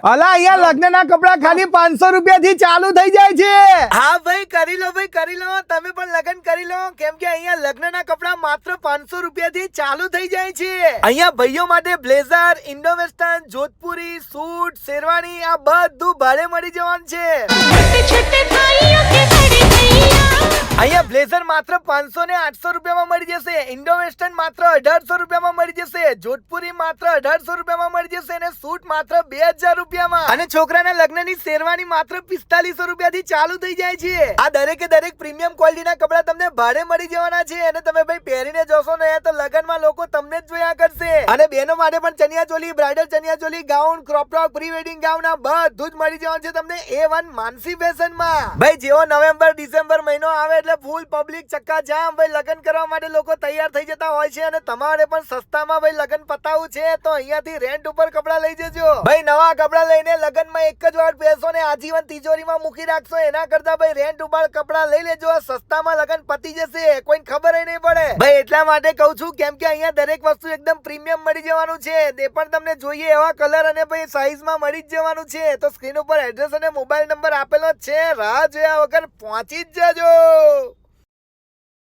અલા અહીંયા લગ્નના કપડા ખાલી 500 રૂપિયા થી ચાલુ થઈ જાય છે. હા ભાઈ કરી લો તમે પણ લગ્ન કરી લો કેમ કે અહીંયા લગ્નના કપડા માત્ર 500 રૂપિયા થી ચાલુ થઈ જાય છે. અહીંયા ભાઈઓ માટે blazer, Indo western, Jodhpuri, suit, sherwani આ બધું ભાડે મળી જવાનું છે. અહીંયા બ્લેઝર માત્ર 500 ને 800 રૂપિયામાં મળી જશે, ઇન્ડો વેસ્ટર્ન માત્ર 1800 રૂપિયામાં મળી જશે, જોધપુરી માત્ર 1800 રૂપિયામાં મળી જશે અને સૂટ માત્ર 2000 રૂપિયામાં. અને છોકરાના લગ્નની શેરવાની માત્ર 4500 રૂપિયાથી ચાલુ થઈ જાય છે. આ દરેકે દરેક પ્રીમિયમ ક્વોલિટીના કપડા તમને ભાડે મળી જવાના છે અને તમે ભાઈ પહેરીને જોશો ને તો લગ્નમાં લોકો તમને જ જોયા કરશે. અને બહેનો માટે પણ chaniya choli, bridal chaniya choli, gown, crop top, pre wedding gown આ બધું જ મળી જવાનું છે તમને A1 માનસી ફેશનમાં. ભાઈ જેવો નવેમ્બર ડિસેમ્બર મહિનો આવે એટલે ફૂલ પબ્લિક ચક્કાજામ ભાઈ લગ્ન કરવા માટે લોકો તૈયાર થઈ જતા હોય છે અને તમારે પણ સસ્તામાં ભાઈ લગ્ન પતાવવું છે તો અહીંયાથી રેન્ટ ઉપર કપડા લઈ જજો. ભાઈ નવા કપડા લઈને લગ્નમાં એક જ વાર પહેરશો ને આજીવન તિજોરીમાં મૂકી રાખશો એના કરતા ભાઈ રેન્ટ ઉપર કપડા લઈ લેજો. સસ્તામાં લગ્ન પતી જશે, કોઈને ખબર નહીં પડે. ભાઈ એટલા માટે કહું છું કેમ કે અહીંયા દરેક વસ્તુ એકદમ પ્રીમિયમ મળી જવાનું છે. તે પણ તમને જોઈએ એવા કલર અને ભાઈ સાઈઝમાં મળી જ જવાનું છે. તો સ્ક્રીન ઉપર એડ્રેસ અને મોબાઈલ નંબર આપેલો જ છે. રાહ જોયા વગર પહોંચી જ જજો.